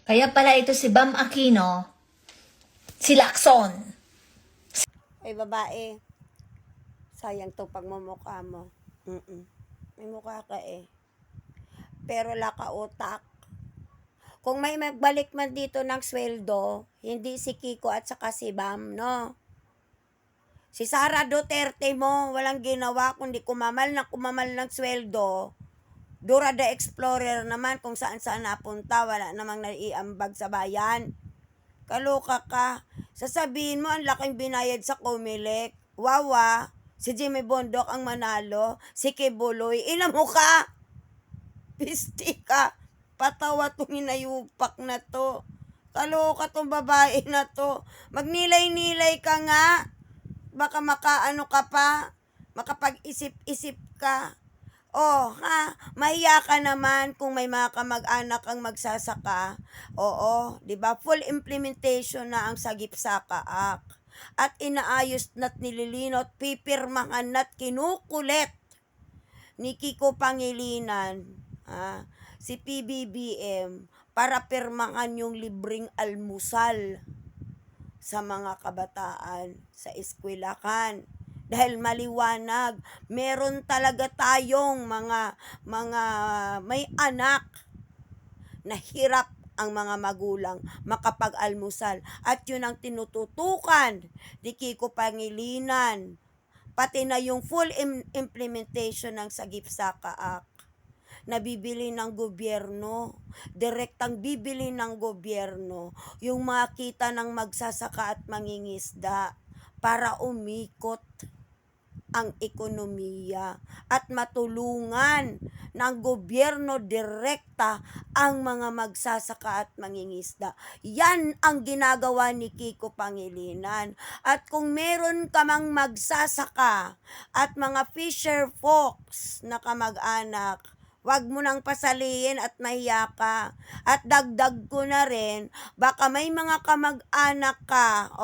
Kaya pala ito si Bam Aquino, si Lacson. Ay, babae, sayang to pagmumukha mo. May mukha ka eh. Pero laka utak. Kung may magbalik man dito ng sweldo, hindi si Kiko at saka si Bam, no? Si Sara Duterte mo, walang ginawa kundi kumamal ng sweldo. Dora the Explorer naman kung saan saan napunta, wala namang naiambag sa bayan. Kaloka ka. Sasabihin mo ang laking binayad sa Comelec. Wawa, si Jimmy Bondok ang manalo, si Kibuloy, ina mo ka! Pisti ka. Patawa tong inayupak na to. Kaloka tong babae na to. Magnilay-nilay ka nga. Baka makaano ka pa. Makapag-isip-isip ka. Oh, ha? Mahiya ka naman kung may mga kamag-anak ang magsasaka. Oo, 'di ba? Full implementation na ang Sagip Saka Act. At inaayos na't nililinot, pipirmahan na't kinukulit ni Kiko Pangilinan, si PBBM, para pirmahan yung libreng almusal sa mga kabataan sa eskwelahan. Dahil maliwanag, meron talaga tayong mga may anak na hirap ang mga magulang makapag-almusal. At yun ang tinututukan ni Kiko Pangilinan. Pati na yung full implementation ng Sagip Saka Act na bibili ng gobyerno, direktang bibili ng gobyerno, yung makita ng magsasaka at mangingisda para umikot ang ekonomiya at matulungan ng gobyerno direkta ang mga magsasaka at mangingisda. Yan ang ginagawa ni Kiko Pangilinan. At kung meron ka mang magsasaka at mga fisher folks na kamag-anak, wag mo nang pasalihin at mahiya ka. At dagdag ko na rin, baka may mga kamag-anak ka,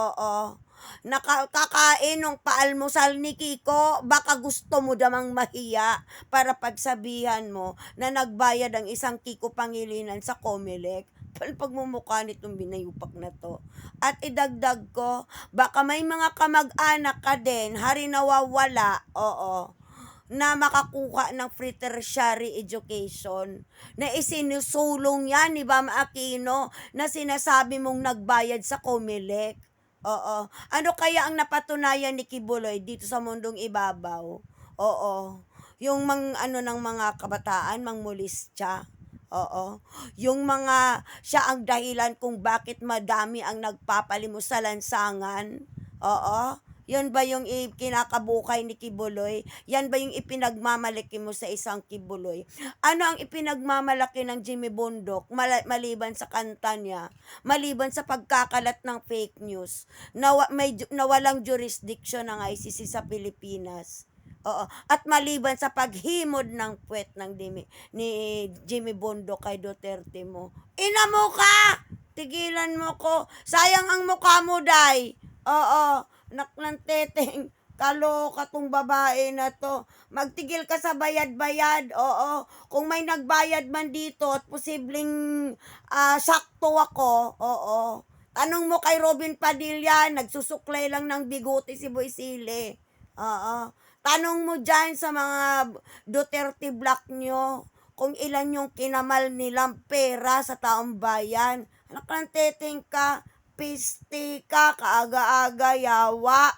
nakakain ng paalmusal ni Kiko, baka gusto mo damang mahiya para pagsabihan mo na nagbayad ang isang Kiko Pangilinan sa Comelec. Pagmumukha nitong binayupak na to. At idagdag ko, baka may mga kamag-anak ka din, hari nawawala, na makakuha ng free tertiary education na isinusulong yan ni Bam Aquino na sinasabi mong nagbayad sa Comelec. Ano kaya ang napatunayan ni Kibuloy dito sa mundong ibabaw? Yung ng mga kabataan, mangmulistya. Yung mga siya ang dahilan kung bakit madami ang nagpapalimos sa lansangan. Yan ba yung kinakabukay ni Kibuloy? Yan ba yung ipinagmamalaki mo sa isang Kibuloy? Ano ang ipinagmamalaki ng Jimmy Bondok maliban sa kanta niya? Maliban sa pagkakalat ng fake news na walang jurisdiction ng ICC sa Pilipinas. At maliban sa paghimod ng puwet ni Jimmy Bondok kay Duterte mo. Ina mo ka! Tigilan mo ko. Sayang ang mukha mo, day. Naklang teteng, kaloka tong babae na to. Magtigil ka sa bayad-bayad. Kung may nagbayad man dito at posibleng sakto ako, tanong mo kay Robin Padilla, nagsusuklay lang ng bigote si Boy Sile. Tanong mo dyan sa mga Duterte block nyo kung ilan yung kinamal nilang pera sa taong bayan. Naklang teteng ka, piste ka, kaaga-aga, yawa.